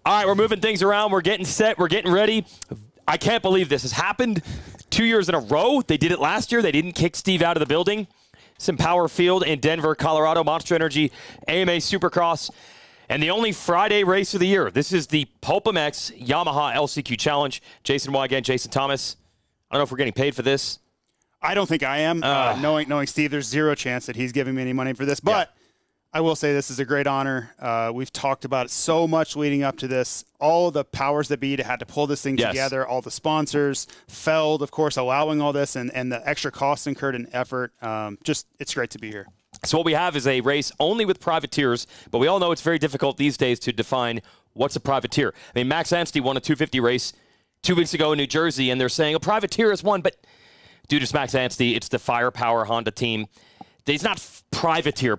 All right, we're moving things around. We're getting set. We're getting ready. I can't believe this has happened 2 years in a row. They did it last year. They didn't kick Steve out of the building. Some Power Field in Denver, Colorado, Monster Energy AMA Supercross, and the only Friday race of the year. This is the PulpMX Yamaha LCQ Challenge. Jason Wygant, Jason Thomas. I don't know if we're getting paid for this. I don't think I am. Knowing Steve, there's zero chance that he's giving me any money for this. But I will say this is a great honor. We've talked about it so much leading up to this. All the powers that be had to pull this thing together. All the sponsors, Feld, of course, allowing all this, and the extra costs incurred and effort. It's great to be here. So what we have is a race only with privateers, but we all know it's very difficult these days to define what's a privateer. I mean, Max Anstey won a 250 race 2 weeks ago in New Jersey, and they're saying a privateer is one, but dude, it's Max Anstey. It's the Firepower Honda team. It's not privateer.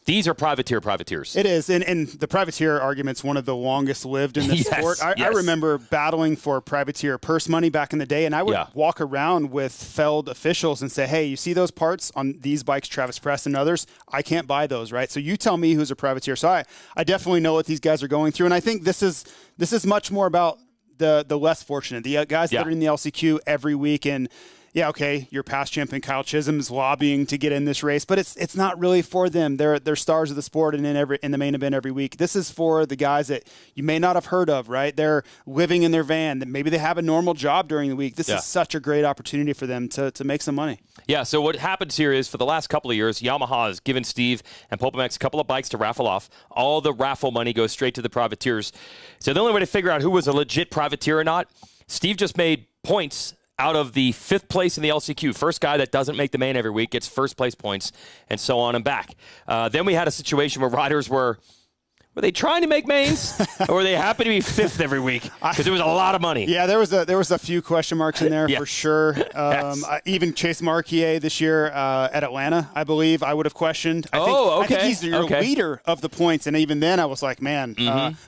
These are privateers. It is, and the privateer argument's one of the longest lived in this sport. I remember battling for privateer purse money back in the day, and I would walk around with Feld officials and say, hey, you see those parts on these bikes, Travis Press and others? I can't buy those, right? So you tell me who's a privateer. So I definitely know what these guys are going through, and I think this is much more about the less fortunate, the guys that are in the LCQ every week. And yeah, okay, your past champion Kyle Chisholm is lobbying to get in this race, but it's not really for them. They're stars of the sport and in the main event every week. This is for the guys that you may not have heard of, right? They're living in their van. Maybe they have a normal job during the week. This is such a great opportunity for them to make some money. Yeah, so what happens here is for the last couple of years, Yamaha has given Steve and PulpMX a couple of bikes to raffle off. All the raffle money goes straight to the privateers. So the only way to figure out who was a legit privateer or not, Steve just made points out of the 5th place in the LCQ. First guy that doesn't make the main every week gets first place points, and so on and back. Then we had a situation where riders were they trying to make mains, or were they happy to be 5th every week? Because it was a lot of money. Yeah, there was a few question marks in there for sure. Even Chase Marquier this year at Atlanta, I believe, I would have questioned. I think he's your leader of the points, and even then I was like, man.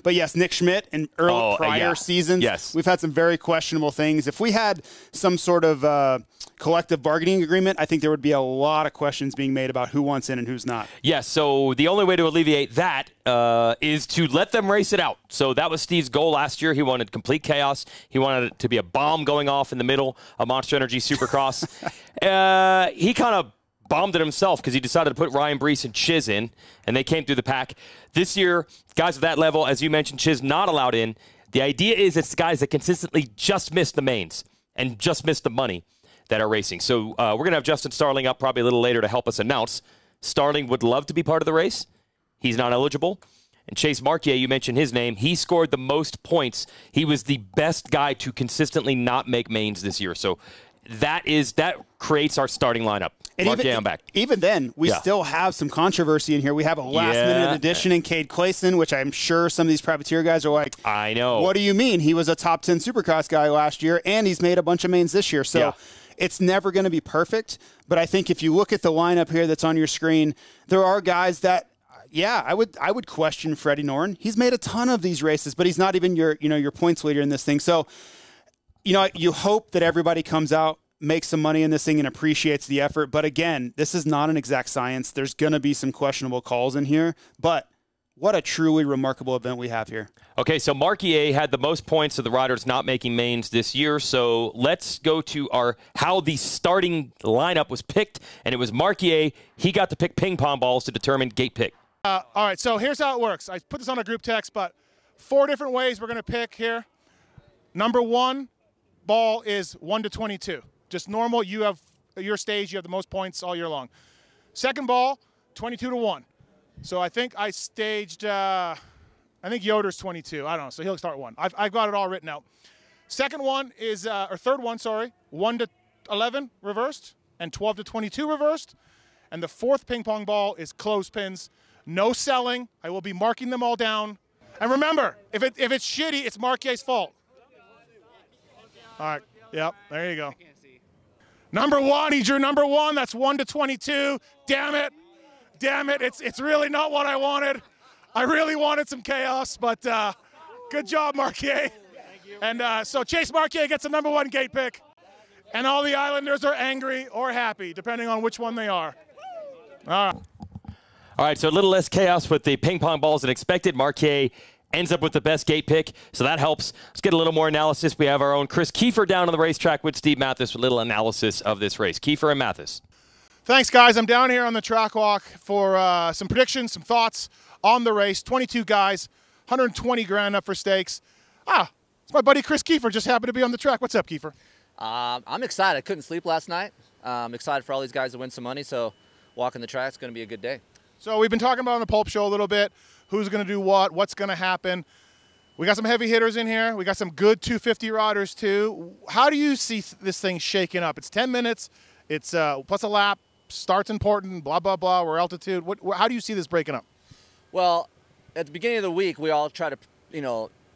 But yes, Nick Schmidt in prior seasons, we've had some very questionable things. If we had some sort of collective bargaining agreement, I think there would be a lot of questions being made about who wants in and who's not. Yes, so the only way to alleviate that is to let them race it out. So that was Steve's goal last year. He wanted complete chaos. He wanted it to be a bomb going off in the middle of Monster Energy Supercross. He kind of bombed it himself because he decided to put Ryan Brees and Chiz in, and they came through the pack. This year, guys at that level, as you mentioned, Chiz not allowed in. The idea is it's guys that consistently just miss the mains and just miss the money that are racing. So we're going to have Justin Starling up probably a little later to help us announce. Starling would love to be part of the race. He's not eligible. And Chase Marquier, you mentioned his name. He scored the most points. He was the best guy to consistently not make mains this year. So that creates our starting lineup. And Marquier, I'm back. Even then, we still have some controversy in here. We have a last-minute addition in Cade Clayson, which I'm sure some of these privateer guys are like, I know. What do you mean? He was a top 10 Supercross guy last year, and he's made a bunch of mains this year. So it's never going to be perfect. But I think if you look at the lineup here that's on your screen, there are guys that, I would question Freddie Norton. He's made a ton of these races, but he's not even your points leader in this thing. So, you hope that everybody comes out, makes some money in this thing, and appreciates the effort. But again, this is not an exact science. There's going to be some questionable calls in here, but what a truly remarkable event we have here. Okay, so Marquier had the most points of the riders not making mains this year. So let's go to how the starting lineup was picked, and it was Marquier. He got to pick ping pong balls to determine gate pick. All right, so here's how it works. I put this on a group text, but 4 different ways we're going to pick here. Number 1 ball is 1 to 22. Just normal. You have your stage. You have the most points all year long. Second ball, 22 to 1. So I think I staged, I think Yoder's 22. I don't know. So he'll start 1. I've got it all written out. Second one is, or third one, sorry, 1 to 11 reversed and 12 to 22 reversed. And the 4th ping pong ball is clothespins. No selling. I will be marking them all down. And remember, if it's shitty, it's Marquier's fault. All right. Yep. There you go. Number 1. He drew number 1. That's 1 to 22. Damn it. Damn it. It's really not what I wanted. I really wanted some chaos, but good job, Marquier. And so Chase Marquier gets a number 1 gate pick. And all the Islanders are angry or happy, depending on which one they are. All right. All right, so a little less chaos with the ping pong balls than expected. Marquier ends up with the best gate pick, so that helps. Let's get a little more analysis. We have our own Chris Kiefer down on the racetrack with Steve Mathis with a little analysis of this race. Kiefer and Mathis. Thanks, guys. I'm down here on the track walk for some predictions, some thoughts on the race. 22 guys, 120 grand up for stakes. It's my buddy Chris Kiefer. Just happened to be on the track. What's up, Kiefer? I'm excited. I couldn't sleep last night. I'm excited for all these guys to win some money, so walking the track is going to be a good day. So we've been talking about on the Pulp Show a little bit, who's going to do what's going to happen. We got some heavy hitters in here. We got some good 250 riders, too. How do you see this thing shaking up? It's 10 minutes. It's plus a lap. Start's important, blah, blah, blah. We're altitude. How do you see this breaking up? Well, at the beginning of the week, we all try to,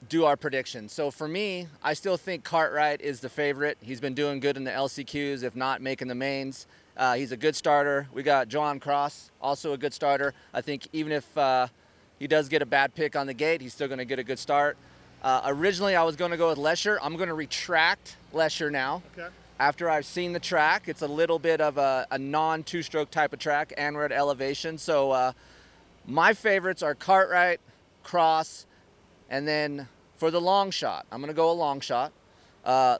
do our predictions. So for me, I still think Cartwright is the favorite. He's been doing good in the LCQs, if not making the mains. He's a good starter. We got John Cross, also a good starter. I think even if he does get a bad pick on the gate, he's still going to get a good start. Originally, I was going to go with Lesher. I'm going to retract Lesher now. Okay. After I've seen the track, it's a little bit of a non-two-stroke type of track, and we're at elevation. So my favorites are Cartwright, Cross, and then for the long shot, I'm going to go a long shot.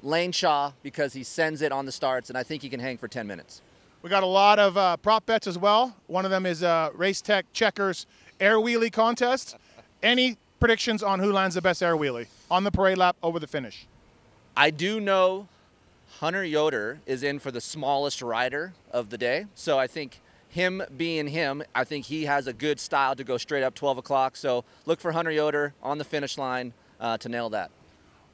Lane Shaw, because he sends it on the starts, and I think he can hang for 10 minutes. We got a lot of prop bets as well. One of them is Race Tech Checkers Air Wheelie Contest. Any predictions on who lands the best air wheelie on the parade lap over the finish? I do know Hunter Yoder is in for the smallest rider of the day. So I think him being him, I think he has a good style to go straight up 12 o'clock. So look for Hunter Yoder on the finish line to nail that.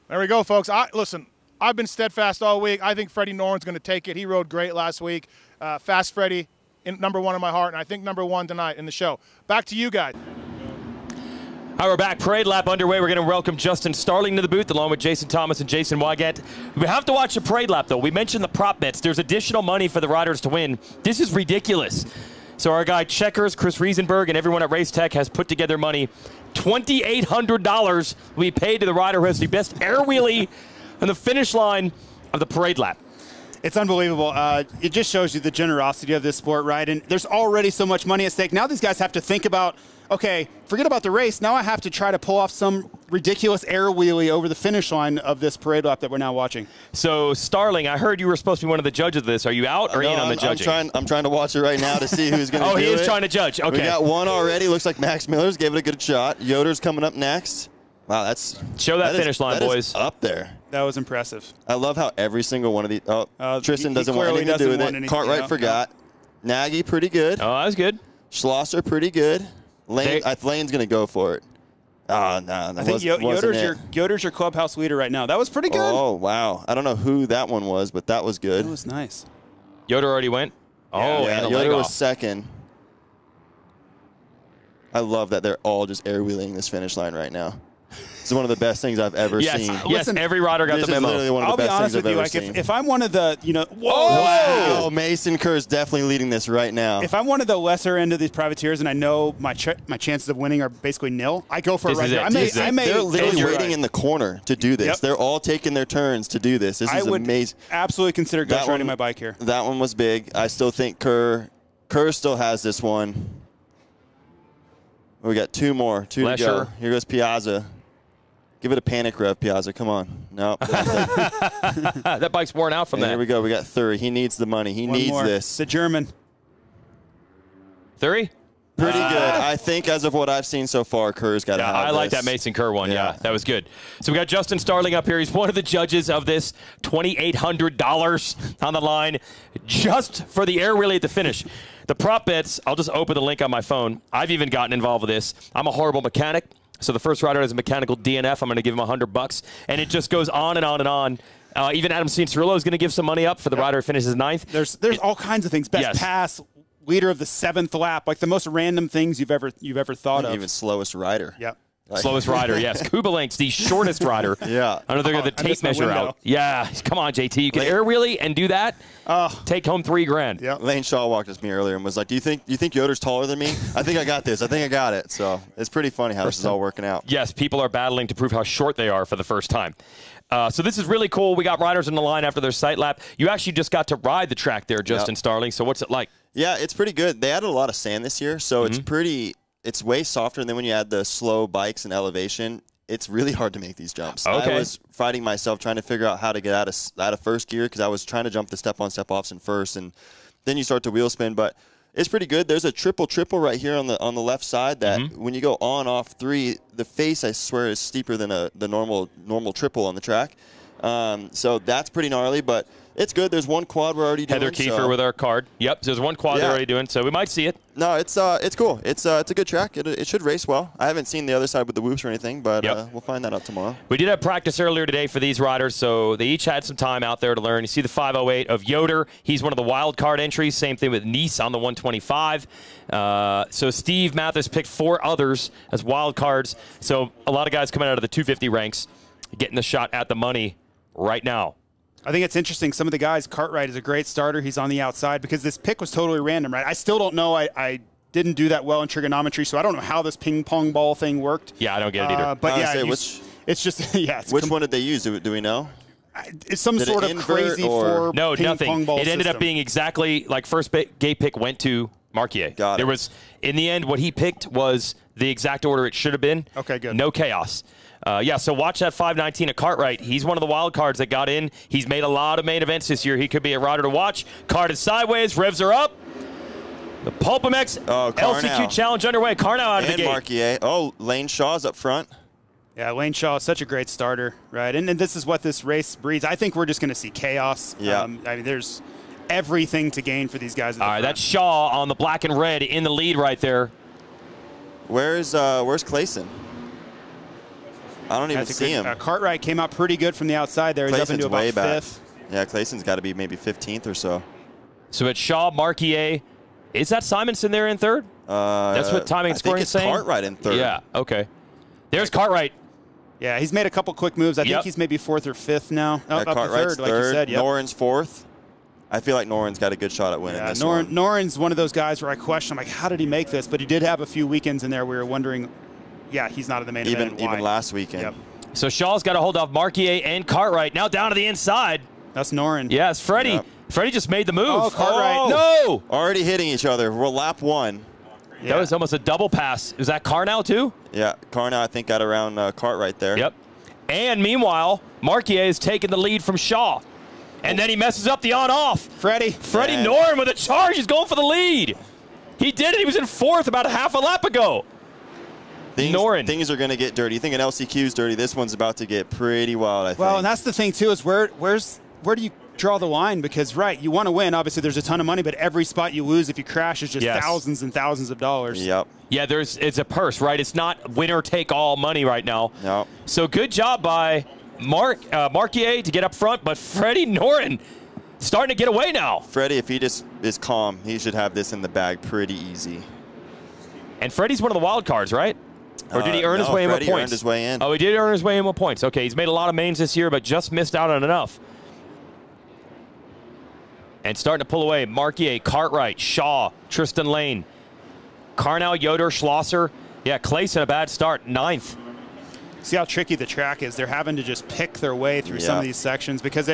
There we go, folks. Listen, I've been steadfast all week. I think Freddie Noren's going to take it. He rode great last week. Fast Freddie, #1 in my heart, and I think #1 tonight in the show. Back to you guys. All right, we're back. Parade lap underway. We're going to welcome Justin Starling to the booth along with Jason Thomas and Jason Wygant. We have to watch the parade lap, though. We mentioned the prop bets. There's additional money for the riders to win. This is ridiculous. So our guy Checkers, Chris Riesenberg, and everyone at Race Tech has put together money. $2,800 will be paid to the rider who has the best air wheelie on the finish line of the parade lap. It's unbelievable. It just shows you the generosity of this sport, right? And there's already so much money at stake. Now these guys have to think about, okay, forget about the race. Now I have to try to pull off some ridiculous air wheelie over the finish line of this parade lap that we're now watching. So, Starling, I heard you were supposed to be one of the judges of this. Are you out or in on the judging? I'm trying to watch it right now to see who's going to do it. Oh, he is trying to judge. Okay. We got one already. Looks like Max Miller's gave it a good shot. Yoder's coming up next. Wow, that's... Show that finish line, boys. Is up there. That was impressive. I love how every single one of these... Tristan doesn't want anything to do with it. Cartwright forgot. Nagy, pretty good. Oh, that was good. Schlosser, pretty good. Lane's going to go for it. Oh, no. I think Yoder's your clubhouse leader right now. That was pretty good. Oh, wow. I don't know who that one was, but that was good. That was nice. Yoder already went? Oh, yeah, Yoder was second. I love that they're all just air-wheeling this finish line right now. This is one of the best things I've ever seen. Yes, listen, every rider got the memo. This is literally one of the best things I've ever seen. If I'm one of the, whoa! Mason Kerr's definitely leading this right now. If I'm one of the lesser end of these privateers and I know my chances of winning are basically nil, I go for it right here. They're literally waiting in the corner to do this. Yep. They're all taking their turns to do this. This is amazing. I would absolutely consider ghost riding my bike here. That one was big. I still think Kerr still has this one. We got two more. Two to go. Here goes Piazza. Give it a panic rev, Piazza. Come on. No. That bike's worn out from that. Here we go. We got Thury. He needs the money. He needs this. The German. Thury? Pretty good. I think as of what I've seen so far, Kerr's got to have I like that Mason Kerr one. Yeah, that was good. So we got Justin Starling up here. He's one of the judges of this. $2,800 on the line just for the air wheelie at the finish. The prop bets, I'll just open the link on my phone. I've even gotten involved with this. I'm a horrible mechanic. So the first rider has a mechanical DNF. I'm going to give him $100, and it just goes on and on and on. Even Adam Cianciarulo is going to give some money up for the rider who finishes 9th. There's all kinds of things. Best pass, leader of the 7th lap, like the most random things you've ever thought of. Even slowest rider. Yep. Slowest rider, yes. Kubalinks, the shortest rider. Yeah. I know they're going to tape measure out. Yeah. Come on, JT. You can air wheelie and do that. Take home $3,000. Yeah. Lane Shaw walked up to me earlier and was like, "Do you think Yoder's taller than me? I think I got this. I think I got it." So it's pretty funny how this is all working out. Yes, people are battling to prove how short they are for the first time. So this is really cool. We got riders in the line after their sight lap. You actually just got to ride the track there, Justin Starling. So what's it like? Yeah, it's pretty good. They added a lot of sand this year, so it's pretty it's way softer. And then when you add the slow bikes and elevation, it's really hard to make these jumps. Okay. I was fighting myself trying to figure out how to get out of first gear because I was trying to jump the step-on, step-offs in first, and then you start to wheel spin. But it's pretty good. There's a triple right here on the left side that when you go on, off 3, the face, I swear, is steeper than the normal triple on the track. So that's pretty gnarly, but it's good. There's one quad we're already doing. Heather Kiefer with our card. Yep, there's one quad they're already doing, so we might see it. No, it's cool. It's a good track. It should race well. I haven't seen the other side with the whoops or anything, but we'll find that out tomorrow. We did have practice earlier today for these riders, so they each had some time out there to learn. You see the 508 of Yoder. He's one of the wild card entries. Same thing with Nice on the 125. So Steve Mathis picked 4 others as wild cards. So a lot of guys coming out of the 250 ranks getting the shot at the money right now. I think it's interesting. Some of the guys, Cartwright is a great starter. He's on the outside because this pick was totally random, right? I still don't know. I didn't do that well in trigonometry, so I don't know how this ping pong ball thing worked. Yeah, I don't get it either. But it's just, Which one did they use? Do we know? It's some sort of crazy for no, ping nothing. pong ball It ended system. up being exactly like first gate pick went to Marquier. Got it. There was, in the end, what he picked was the exact order it should have been. Okay, good. No chaos. So watch that 519 of Cartwright. He's one of the wild cards that got in. He's made a lot of main events this year. He could be a rider to watch. Card is sideways. Revs are up. The PulpMX LCQ Challenge underway. Carnow out of the gate. And Marquier. Oh, Lane Shaw's up front. Yeah, Lane Shaw is such a great starter, right? And this is what this race breeds. I think we're just going to see chaos. Yeah. I mean, there's everything to gain for these guys. All right, that's Shaw on the black and red in the lead right there. Where's Clayson? I don't even see him. Cartwright came out pretty good from the outside there. He's up into about 5th. Yeah, Clayson's got to be maybe 15th or so. So it's Shaw, Marquier. Is that Simonson there in 3rd? That's what timing and scoring is saying? I think it's Cartwright in 3rd. Yeah, okay. There's Cartwright. Yeah, he's made a couple quick moves. I think he's maybe 4th or 5th now. Up to 3rd, like you said. Yep. Noren's 4th. I feel like Noren's got a good shot at winning this one. Noren's one of those guys where I question, I'm like, how did he make this? But he did have a few weekends in there we were wondering, he's not in the main event. Even last weekend. Yep. So Shaw's got to hold off Marquier and Cartwright. Now down to the inside. That's Noren. Yeah, it's Freddie. Yep. Freddie just made the move. Oh, Cartwright. No! Already hitting each other. We're lap 1. Yeah. That was almost a double pass. Is that Carnow too? Yeah, Carnow I think got around Cartwright there. Yep. And meanwhile, Marquier is taking the lead from Shaw. And then he messes up the on-off. Freddie Noren with a charge. He's going for the lead. He did it. He was in 4th about a half a lap ago. Things are going to get dirty. You think an LCQ is dirty? This one's about to get pretty wild, I think. Well, and that's the thing, too, is where do you draw the line? Because, you want to win. Obviously, there's a ton of money, but every spot you lose if you crash is just thousands and thousands of dollars. Yep. Yeah, it's a purse, right? It's not winner-take-all money right now. No. So good job by Marquier to get up front, but Freddie Noren starting to get away now. Freddie, if he just is calm, he should have this in the bag pretty easy. And Freddie's one of the wild cards, right? Or did he earn his way in with Freddie points? Earned his way in. Oh, he did earn his way in with points. Okay, he's made a lot of mains this year, but just missed out on enough. And starting to pull away, Marquier, Cartwright, Shaw, Tristan Lane, Carnow, Yoder, Schlosser. Yeah, Clayson, a bad start, 9th. See how tricky the track is. They're having to just pick their way through some of these sections because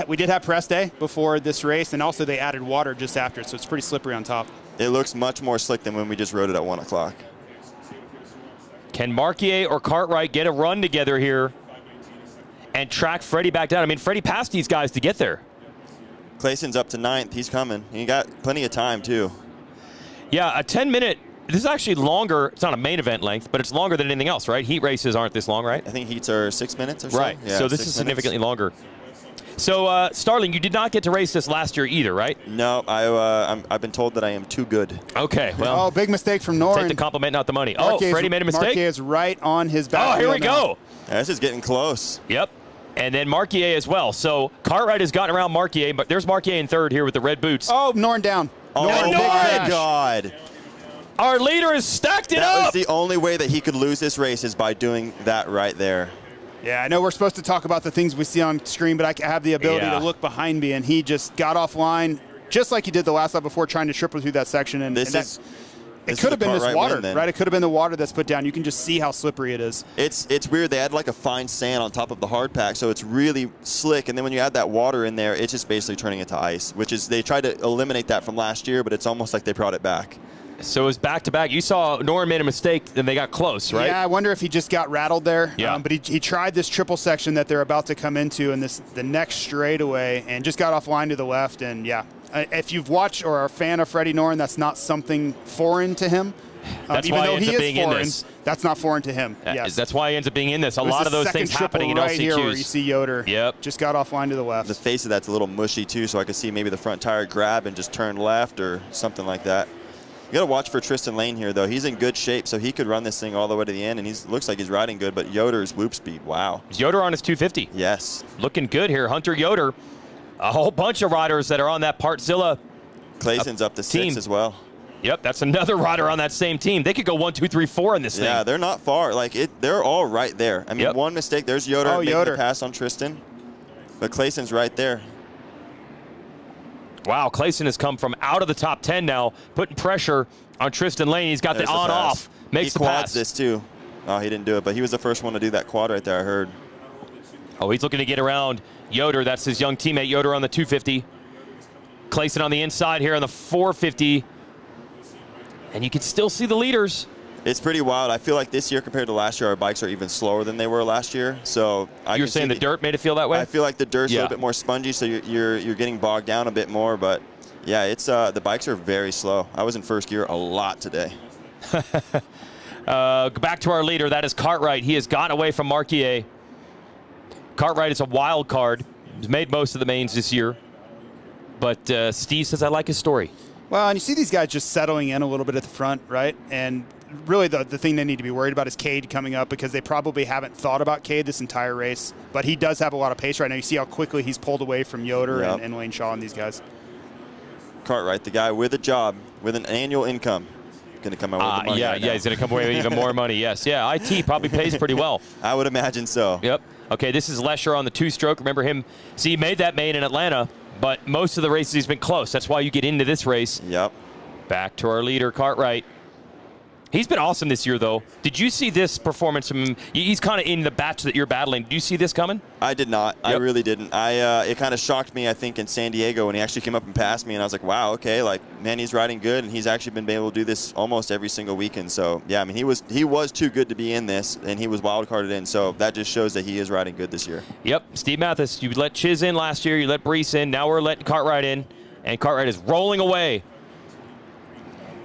we did have press day before this race, and also they added water just after, so it's pretty slippery on top. It looks much more slick than when we just rode it at 1 o'clock. Can Marquier or Cartwright get a run together here and track Freddie back down? I mean, Freddie passed these guys to get there. Clayson's up to 9th. He's coming. He got plenty of time, too. Yeah, a 10-minute. This is actually longer. It's not a main event length, but it's longer than anything else, right? Heat races aren't this long, right? I think heats are 6 minutes or so. Right. Yeah, so this is significantly longer. So, Starling, you did not get to race this last year either, right? No, I've been told that I am too good. Okay, well. Big mistake from Noren. Take the compliment, not the money. Freddie made a mistake? Marquier is right on his back. Oh, here we go. Yeah, this is getting close. Yep. And then Marquier as well. So Cartwright has gotten around Marquier, but there's Marquier in 3rd here with the red boots. Oh, Noren down. Oh, my God. Our leader has stacked it up. That was the only way that he could lose this race is by doing that right there. Yeah, I know we're supposed to talk about the things we see on screen, but I have the ability to look behind me, and he just got offline, just like he did the last lap before, trying to triple through that section. And it could have been this water, right? It could have been the water that's put down. You can just see how slippery it is. It's weird. They add like a fine sand on top of the hard pack, so it's really slick. And then when you add that water in there, it's just basically turning it to ice, which is they tried to eliminate that from last year, but it's almost like they brought it back. So it was back-to-back. You saw Noren made a mistake, and they got close, right? Yeah, I wonder if he just got rattled there. Yeah. But he tried this triple section that they're about to come into in the next straightaway and just got off line to the left. And, yeah, if you've watched or are a fan of Freddie Noren, that's not something foreign to him. That's even why though he ends up being in foreign, this. That's not foreign to him. Yes. That's why he ends up being in this. A lot of those things happening in LCQs. Here where you see Yoder. Yep. Just got off line to the left. The face of that's a little mushy, too, so I could see maybe the front tire grab and just turn left or something like that. You got to watch for Tristan Lane here, though. He's in good shape, so he could run this thing all the way to the end, and he looks like he's riding good, but Yoder's whoop speed, wow. Is Yoder on his 250? Yes. Looking good here. Hunter Yoder, a whole bunch of riders that are on that Partzilla Clayson's up to team. 6 as well. Yep, that's another rider on that same team. They could go 1, 2, 3, 4 in this thing. Yeah, they're not far. Like they're all right there. I mean, one mistake. There's Yoder making the pass on Tristan, but Clayson's right there. Wow, Clayson has come from out of the top 10 now, putting pressure on Tristan Lane. He's got the on-off. Makes the pass. He quads this too. Oh, he didn't do it, but he was the first one to do that quad right there, I heard. Oh, he's looking to get around Yoder. That's his young teammate, Yoder on the 250. Clayson on the inside here on the 450. And you can still see the leaders. It's pretty wild. I feel like this year compared to last year, our bikes are even slower than they were last year. So you're saying the dirt made it feel that way? I feel like the dirt's a little bit more spongy, so you're getting bogged down a bit more. But yeah, it's the bikes are very slow. I was in first gear a lot today. Back to our leader. That is Cartwright. He has gotten away from Marquier. Cartwright is a wild card. He's made most of the mains this year. But Steve says I like his story. Well, and you see these guys just settling in a little bit at the front, right? And really the thing they need to be worried about is Cade coming up, because they probably haven't thought about Cade this entire race. But he does have a lot of pace right now. You see how quickly he's pulled away from Yoder and Wayne Shaw and these guys. Cartwright, the guy with a job, with an annual income, going to come out with the money. Yeah, he's going to come away with even more money, yes. Yeah, IT probably pays pretty well. I would imagine so. Yep. Okay, this is Lesher on the two-stroke. Remember him, see, he made that main in Atlanta, but most of the races he's been close. That's why you get into this race. Yep. Back to our leader, Cartwright. He's been awesome this year, though. Did you see this performance from him? He's kind of in the batch that you're battling. Do you see this coming? I did not. Yep. I really didn't. It kind of shocked me, I think, in San Diego when he actually came up and passed me, and I was like, wow, okay, like, man, he's riding good, and he's actually been able to do this almost every single weekend. So, yeah, I mean, he was too good to be in this, and he was wild carded in, so that just shows that he is riding good this year. Yep. Steve Mathis, you let Chiz in last year, you let Brees in, now we're letting Cartwright in, and Cartwright is rolling away.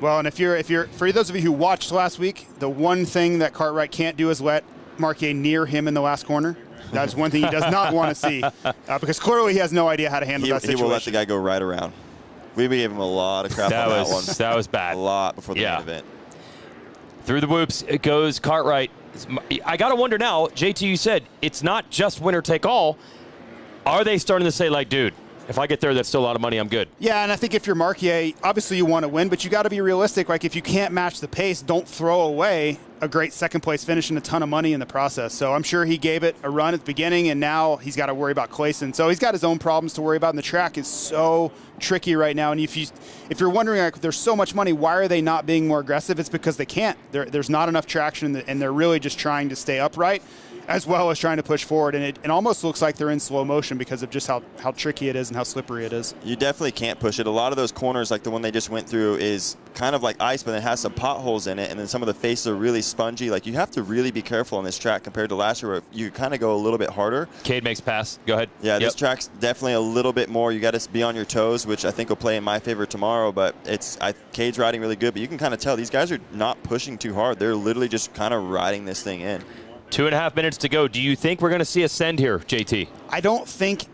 Well, and for those of you who watched last week, the one thing that Cartwright can't do is let Marquier near him in the last corner. That's one thing he does not want to see, because clearly he has no idea how to handle that situation. He will let the guy go right around. We gave him a lot of crap on that one. That was bad. A lot before the main event. Through the whoops, it goes Cartwright. I got to wonder now, JT, you said it's not just winner take all. Are they starting to say, like, dude, if I get there, that's still a lot of money, I'm good? Yeah, and I think if you're Marquier, obviously you want to win, but you got to be realistic. Like, if you can't match the pace, don't throw away a great second-place finish and a ton of money in the process. So I'm sure he gave it a run at the beginning, and now he's got to worry about Clayson. So he's got his own problems to worry about, and the track is so tricky right now. And if you're wondering, like, there's so much money, why are they not being more aggressive? It's because they can't. There's not enough traction, and they're really just trying to stay upright, as well as trying to push forward. And it almost looks like they're in slow motion because of just how tricky it is and how slippery it is. You definitely can't push it. A lot of those corners, like the one they just went through, is kind of like ice, but it has some potholes in it, and then some of the faces are really spongy. Like, you have to really be careful on this track compared to last year, where you kind of go a little bit harder. Cade makes pass. Go ahead. Yeah, this track's definitely a little bit more. You got to be on your toes, which I think will play in my favor tomorrow, but Cade's riding really good, but you can kind of tell these guys are not pushing too hard. They're literally just kind of riding this thing in. 2.5 minutes to go. Do you think we're going to see a send here, JT? I don't think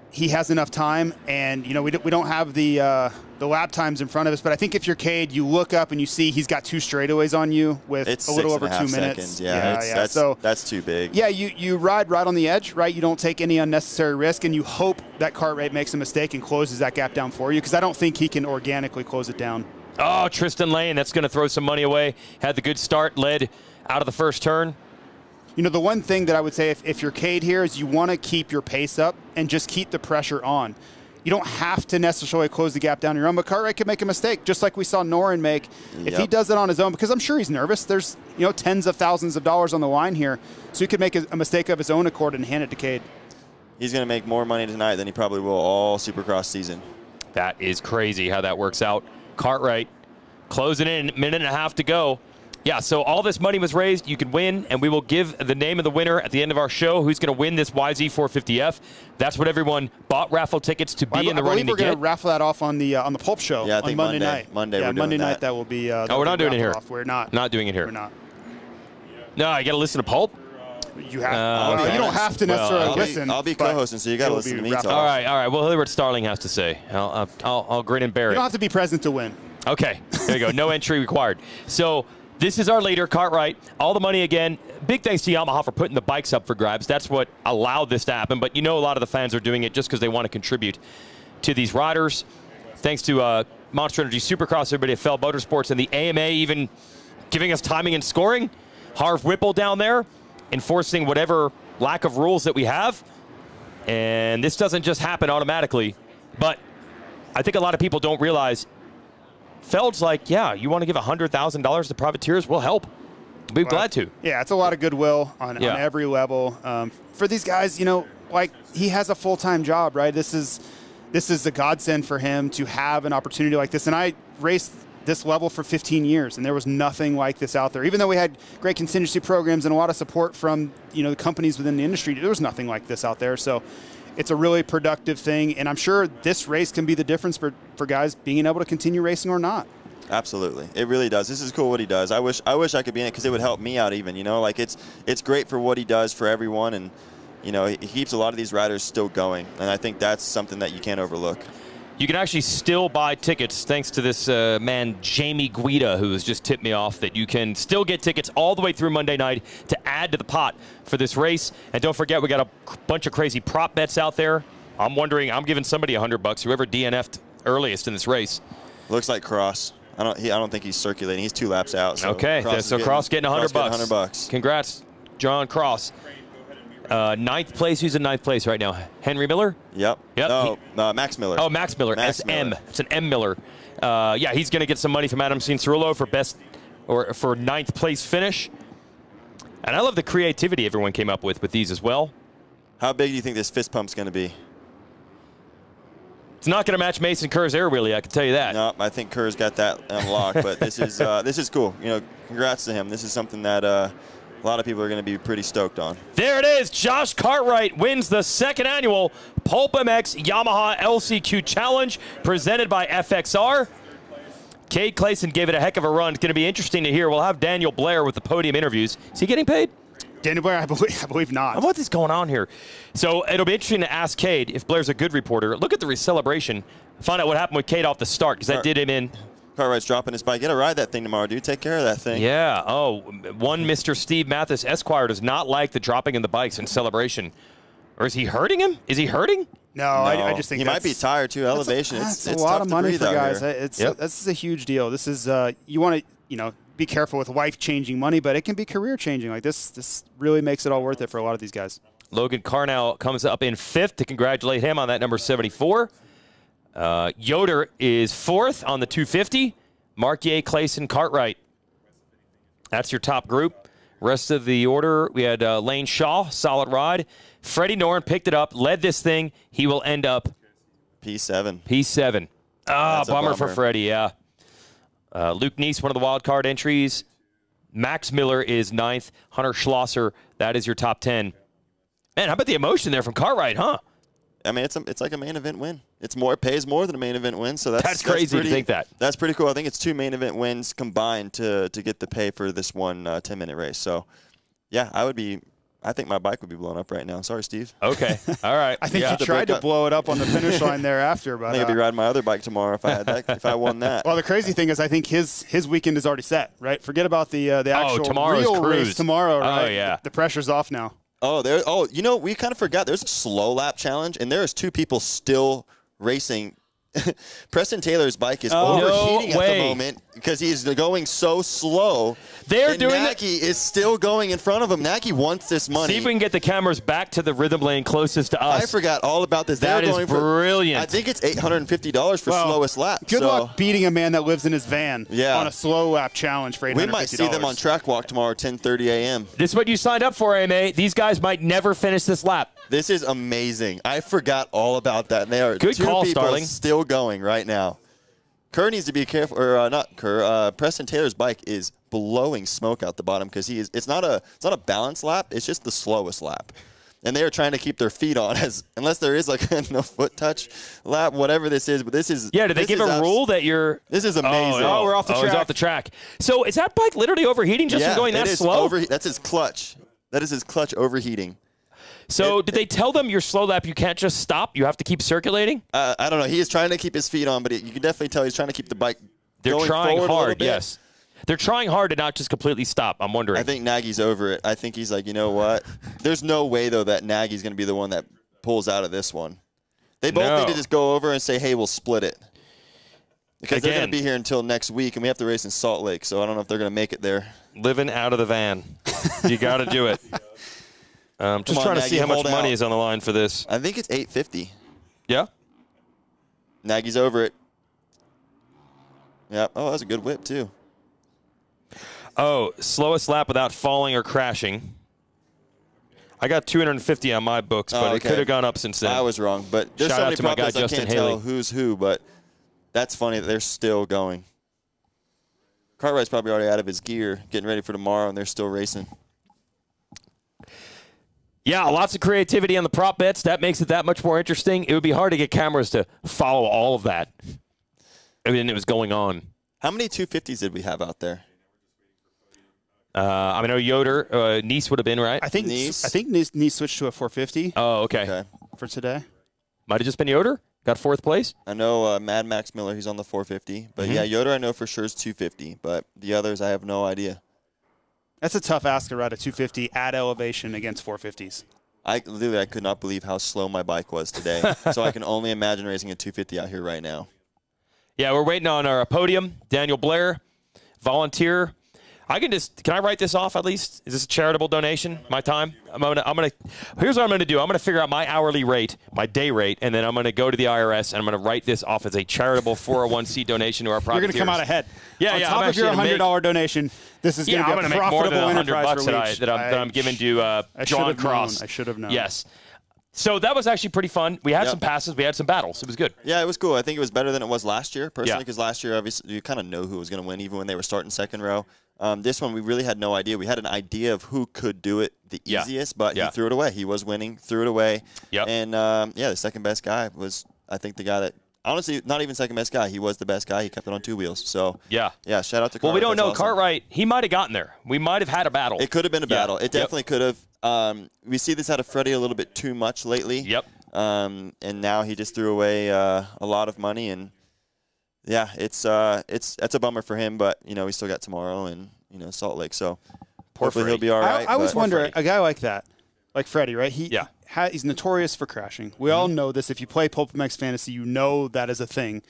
he has enough time, and we don't have the lap times in front of us. But I think if you're Cade, you look up and you see he's got 2 straightaways on you with a little over 2 minutes. Seconds. Yeah. So that's too big. Yeah, you ride right on the edge, right? You don't take any unnecessary risk, and you hope that Cartwright makes a mistake and closes that gap down for you, because I don't think he can organically close it down. Oh, Tristan Lane, that's going to throw some money away. Had the good start, led out of the first turn. The one thing that I would say if you're Cade here is you want to keep your pace up and just keep the pressure on. You don't have to necessarily close the gap down your own, but Cartwright could make a mistake, just like we saw Noren make. If he does it on his own, because I'm sure he's nervous. There's tens of thousands of dollars on the line here, so he could make a mistake of his own accord and hand it to Cade. He's going to make more money tonight than he probably will all Supercross season. That is crazy how that works out. Cartwright Closing in, minute and a half to go. Yeah, so all this money was raised. You could win, and we will give the name of the winner at the end of our show. Who's going to win this YZ450F? That's what everyone bought raffle tickets to be in the running to get. We're going to raffle that off on the Pulp show. Yeah, I think on Monday night. Monday, yeah, we're doing Monday night that will be. Oh, we're not doing it here. We're not. Not doing it here. We're not. No, I got to listen to Pulp. You have. You don't have to necessarily listen. I'll be co-hosting, so you got to listen to me talk. All right. We'll hear what Starling has to say. I'll grin and bear it. You don't have to be present to win. Okay, there you go. No entry required. So this is our leader, Cartwright. All the money again. Big thanks to Yamaha for putting the bikes up for grabs. That's what allowed this to happen. But you know a lot of the fans are doing it just because they want to contribute to these riders. Thanks to Monster Energy Supercross, everybody at Fell Motorsports, and the AMA even giving us timing and scoring. Harv Whipple down there enforcing whatever lack of rules that we have. And this doesn't just happen automatically. But I think a lot of people don't realize Feld's like, yeah, you want to give $100,000 to privateers? We'll help. We'd be glad to. Yeah, it's a lot of goodwill on every level. For these guys, you know, like he has a full-time job, right? This is a godsend for him to have an opportunity like this. And I raced this level for 15 years, and there was nothing like this out there. Even though we had great contingency programs and a lot of support from, you know, the companies within the industry, there was nothing like this out there. So it's a really productive thing, and I'm sure this race can be the difference for guys being able to continue racing or not. Absolutely, it really does. This is cool what he does. I wish I could be in it because it would help me out even. You know, like it's great for what he does for everyone, and you know he keeps a lot of these riders still going, and I think that's something that you can't overlook. You can actually still buy tickets thanks to this man, Jamie Guida, who has just tipped me off that you can still get tickets all the way through Monday night to add to the pot for this race. And don't forget, we got a bunch of crazy prop bets out there. I'm giving somebody $100, whoever DNF'd earliest in this race. Looks like Cross. I don't think he's circulating. He's 2 laps out. So okay, Cross getting $100. $100. Congrats, John Cross. Ninth place. Who's in ninth place right now? Henry Miller? Yep. No, Max Miller. Oh, Max Miller. SM. It's an M Miller. Yeah, he's going to get some money from Adam Cianciarulo for ninth place finish. And I love the creativity everyone came up with these as well. How big do you think this fist pump's going to be? It's not going to match Mason Kerr's air wheelie, I can tell you that. No, I think Kerr's got that unlocked, but this is cool. You know, congrats to him. This is something that a lot of people are going to be pretty stoked on. There it is. Josh Cartwright wins the second annual PulpMX Yamaha LCQ Challenge presented by FXR. Cade Clayson gave it a heck of a run. It's going to be interesting to hear. We'll have Daniel Blair with the podium interviews. Is he getting paid? Daniel Blair, I believe not. What is going on here? So it'll be interesting to ask Cade if Blair's a good reporter. Look at the celebration. Find out what happened with Cade off the start because that did him in. Cartwright's dropping his bike. Get to ride that thing tomorrow, dude. Take care of that thing. Yeah. Oh, one Mr. Steve Mathis Esquire does not like the dropping of the bikes in celebration. Or is he hurting him? Is he hurting? No, I just think he might be tired too. Elevation. It's a lot of money for guys. This is a huge deal. This is you want to be careful with life-changing money, but it can be career-changing. Like this really makes it all worth it for a lot of these guys. Logan Carnell comes up in 5th to congratulate him on that number 74. Yoder is 4th on the 250. Marquier, Clayson, Cartwright. That's your top group. Rest of the order, we had Lane Shaw, solid ride. Freddie Norn picked it up, led this thing. He will end up P7. P7. Bummer for Freddie, yeah. Luke Neese, one of the wild card entries. Max Miller is 9th. Hunter Schlosser, that is your top 10. Man, how about the emotion there from Cartwright, huh? I mean, it's like a main event win. It pays more than a main event win, so that's crazy to think that. That's pretty cool. I think it's 2 main event wins combined to get the pay for this one 10-minute race. So, yeah, I think my bike would be blown up right now. Sorry, Steve. Okay, all right. I think you tried to blow it up on the finish line thereafter, but I think I'd be riding my other bike tomorrow if I had that. If I won that. Well, the crazy thing is, I think his weekend is already set. Right, forget about the actual real race tomorrow. Right? Oh yeah, the pressure's off now. We kind of forgot. There's a slow lap challenge, and there's 2 people still racing. Preston Taylor's bike is overheating at the moment because he's going so slow. Nagy is still going in front of him. Nagy wants this money. See if we can get the cameras back to the rhythm lane closest to us. I forgot all about this. That is brilliant. I think it's $850 for slowest lap. Good luck beating a man that lives in his van on a slow lap challenge for $850. We might see them on track walk tomorrow, 10:30 a.m. This is what you signed up for, AMA. These guys might never finish this lap. This is amazing. I forgot all about that. And they are Good 2 call, people Starling. still going right now. Kerr needs to be careful, or not Kerr. Preston Taylor's bike is blowing smoke out the bottom because it's not a balanced lap. It's just the slowest lap, and they are trying to keep their feet on unless there is like a no foot touch lap, whatever this is. But this is Did they give a rule that you're? This is amazing. Oh, we're off the track. He's off the track. So is that bike literally overheating just from going that slow? That's his clutch. That is his clutch overheating. So did they tell them your slow lap, you can't just stop? You have to keep circulating? I don't know. He is trying to keep his feet on, but you can definitely tell he's trying to keep the bike going trying forward hard, yes. They're trying hard to not just completely stop. I'm wondering. I think Nagy's over it. I think he's like, you know what? There's no way, though, that Nagy's going to be the one that pulls out of this one. They both need to just go over and say, hey, we'll split it. Because they're going to be here until next week, and we have to race in Salt Lake, so I don't know if they're going to make it there. Living out of the van. You got to do it. Just trying to see how much money is on the line for this. I think it's $850. Yeah? Nagy's over it. Yeah. Oh, that was a good whip, too. Oh, slowest lap without falling or crashing. I got 250 on my books, but it could have gone up since then. I was wrong, but there's Shout so out many to my guy, problems I Justin can't Haley. tell who's who, but that's funny that they're still going. Cartwright's probably already out of his gear, getting ready for tomorrow, and they're still racing. Yeah, lots of creativity on the prop bets. That makes it that much more interesting. It would be hard to get cameras to follow all of that. Everything that was going on. How many 250s did we have out there? I know Yoder, Nice would have been, right? I think Nice switched to a 450. Oh, okay. For today. Might have just been Yoder. Got fourth place. I know Mad Max Miller, he's on the 450. But, yeah, Yoder I know for sure is 250. But the others, I have no idea. That's a tough ask to ride a 250 at elevation against 450s. I could not believe how slow my bike was today. So I can only imagine racing a 250 out here right now. Yeah, we're waiting on our podium. Daniel Blair, volunteer. Can I write this off at least? Is this a charitable donation? My time? Here's what I'm gonna do. I'm gonna figure out my hourly rate, my day rate, and then I'm gonna go to the IRS and I'm gonna write this off as a charitable 401c donation to our privateers. You're gonna come out ahead. Yeah, on top of your $100 donation, this is gonna be a profitable enterprise for Leach. that I'm giving to John Cross. I should have known. Yes. So that was actually pretty fun. We had some passes. We had some battles. It was good. Yeah, it was cool. I think it was better than it was last year, personally, because last year, obviously, you kind of know who was going to win, even when they were starting second row. This one, we really had no idea. We had an idea of who could do it the easiest, but he threw it away. He was winning, threw it away. Yep. And, the second best guy was, I think, the guy that, honestly, not even second best guy. He was the best guy. He kept it on two wheels. So, yeah, shout out to Cartwright. Well, we don't know. Awesome. Cartwright, he might have gotten there. We might have had a battle. It could have been a battle. It definitely could have. We see this out of Freddie a little bit too much lately. Yep. And now he just threw away a lot of money, and it's a bummer for him. But we still got tomorrow and Salt Lake, so hopefully he'll be all right. I always wonder, a guy like that, like Freddie, right? He's notorious for crashing. We all know this. If you play PulpMX Fantasy, you know that is a thing.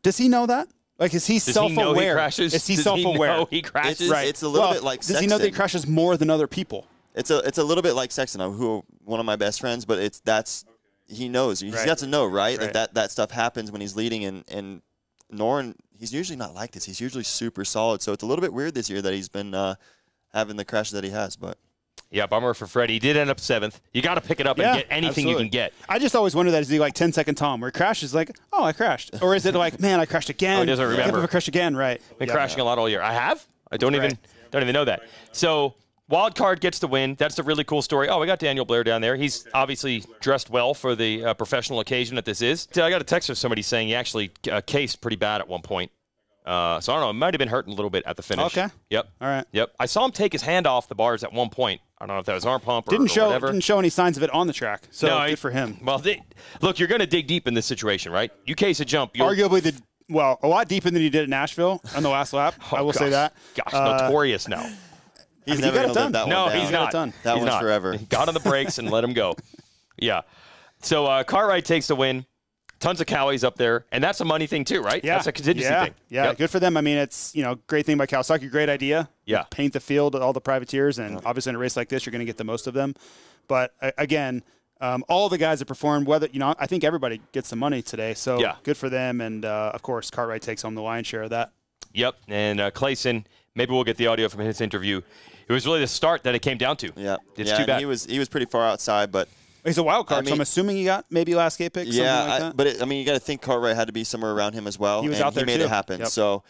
Does he know that? Like, is he self-aware? Is he self-aware? Does he know he crashes? It's a little bit like Sexton. Does he know that he crashes more than other people? It's a little bit like Sexton, who one of my best friends, but he knows. He's got to know, right? That stuff happens when he's leading, and Noren, he's usually not like this. He's usually super solid, so it's a little bit weird this year that he's been having the crashes that he has. But yeah, bummer for Freddie. He did end up 7th. You got to pick it up and get anything you can get. I just always wonder that, is he like 10-second Tom, where he crashes like, oh, I crashed, or is it like, man, I crashed again? He doesn't remember. I crashed again, right? Been crashing a lot all year. I have. I don't even know that. So. Wild card gets the win. That's a really cool story. Oh, we got Daniel Blair down there. He's obviously dressed well for the professional occasion that this is. I got a text from somebody saying he actually cased pretty bad at one point. So I don't know. It might have been hurting a little bit at the finish. Okay. Yep. All right. Yep. I saw him take his hand off the bars at one point. I don't know if that was arm pump or whatever. Didn't show any signs of it on the track. So good for him. Well, look, you're going to dig deep in this situation, right? You case a jump. Arguably a lot deeper than you did at Nashville on the last lap. I will say that. Gosh, notorious now. He's never going to live that one down. He's not. That one's forever. Got on the brakes and let him go. Yeah. So Cartwright takes the win. Tons of Cowies up there. And that's a money thing too, right? Yeah. That's a contingency thing. Yeah, good for them. I mean, it's, great thing by Kawasaki. Great idea. Yeah. Paint the field, all the privateers, and obviously in a race like this, you're going to get the most of them. But again, all the guys that performed, I think everybody gets some money today. So good for them. And, of course, Cartwright takes home the lion's share of that. Yep. And Clayson, maybe we'll get the audio from his interview. It was really the start that it came down to. Yeah, it's too bad. He was pretty far outside, but He's a wild card, so I'm assuming he got maybe last gate pick. Yeah, but you got to think Cartwright had to be somewhere around him as well. He was out there he made too. it happen. Yep. So,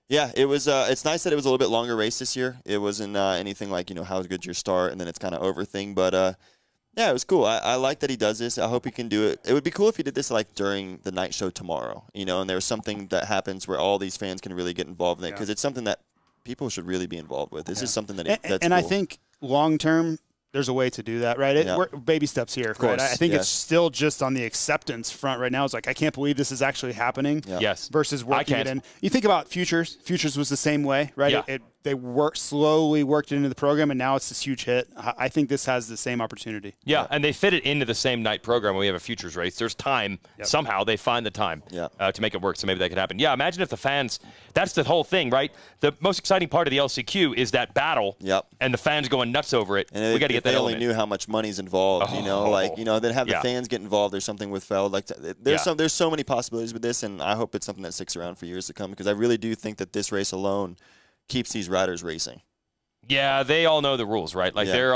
yeah, it was. It's nice that it was a little bit longer race this year. It wasn't anything like how good your start and then it's kind of over thing. But yeah, it was cool. I like that he does this. I hope he can do it. It would be cool if he did this like during the night show tomorrow. And there's something that happens where all these fans can really get involved in it because it's something that people should really be involved with. This is something that's and cool. I think long term, there's a way to do that, right? We're baby steps here, right? I think it's still just on the acceptance front right now. It's like, I can't believe this is actually happening. Yeah. Yes. Versus working it in. You think about Futures. Futures was the same way, right? Yeah. They slowly worked it into the program, and now it's this huge hit. I think this has the same opportunity. Yeah, and they fit it into the same night program when we have a Futures race. There's time. Somehow they find the time to make it work, so maybe that could happen. Yeah, imagine if the fans – that's the whole thing, right? The most exciting part of the LCQ is that battle and the fans going nuts over it. And we got to get that element. They only knew how much money's involved, then have the fans get involved. There's something with Feld. There's so many possibilities with this, and I hope it's something that sticks around for years to come because I really do think that this race alone keeps these riders racing. Yeah, they all know the rules, right? Like they're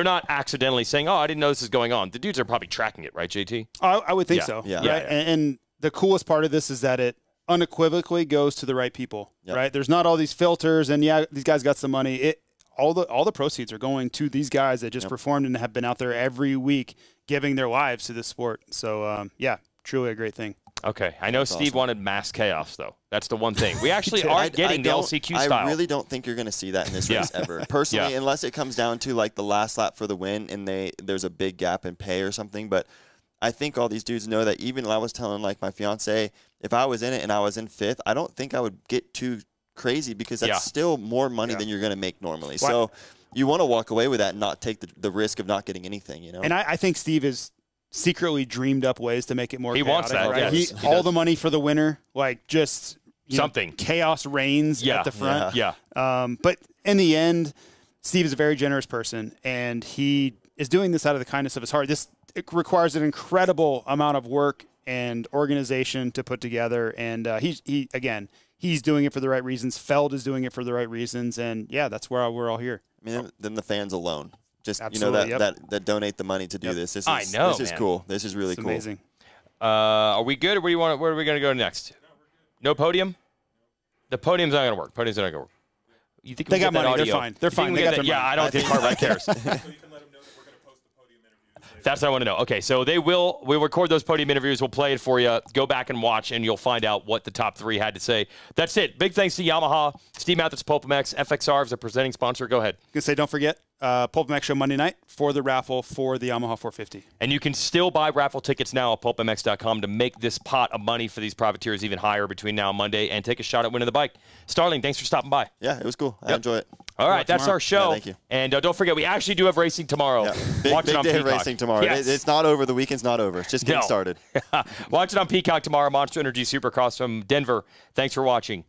not accidentally saying, "Oh, I didn't know this is going on." The dudes are probably tracking it, right, JT? I would think so. Yeah. Right? And the coolest part of this is that it unequivocally goes to the right people, right? There's not all these filters, and these guys got some money. All the proceeds are going to these guys that just performed and have been out there every week giving their lives to this sport. So truly a great thing. Okay, I know Steve wanted mass chaos, though. That's the one thing. We actually aren't getting the LCQ style. I really don't think you're going to see that in this race ever. Personally, unless it comes down to like the last lap for the win and there's a big gap in pay or something. But I think all these dudes know that even I was telling like my fiance, if I was in it and I was in fifth, I don't think I would get too crazy because that's still more money than you're going to make normally. So you want to walk away with that and not take the risk of not getting anything, And I think Steve is secretly dreamed up ways to make it more chaotic. Wants that, right? yes. All the money for the winner, like just something. Chaos reigns at the front. Yeah. But in the end, Steve is a very generous person, and he is doing this out of the kindness of his heart. It requires an incredible amount of work and organization to put together, and he's doing it for the right reasons. Feld is doing it for the right reasons, and that's where we're all here. I mean, then the fans alone. Just absolutely, that donate the money to do this. This is this is cool. This is really cool. Amazing. Are we good, or where are we going to go next? No podium? The podium's not going to work. Podium's not going to work. You think they got money? They're fine. They're fine. They got their money. I don't think Cartwright cares. That's what I want to know. Okay, so we'll record those podium interviews. We'll play it for you. Go back and watch, and you'll find out what the top three had to say. That's it. Big thanks to Yamaha, Steve Mathis, PulpMX, FXR is a presenting sponsor. Go ahead. I'm going to say, don't forget, PulpMX show Monday night for the raffle for the Yamaha 450. And you can still buy raffle tickets now at PulpMX.com to make this pot of money for these privateers even higher between now and Monday and take a shot at winning the bike. Starling, thanks for stopping by. Yeah, it was cool. I enjoy it. All right, that's our show. Yeah, thank you. And don't forget, we actually do have racing tomorrow. Yeah. Watch it on day Peacock. Of racing tomorrow. Yes. It's not over. The weekend's not over. It's just getting started. Watch it on Peacock tomorrow. Monster Energy Supercross from Denver. Thanks for watching.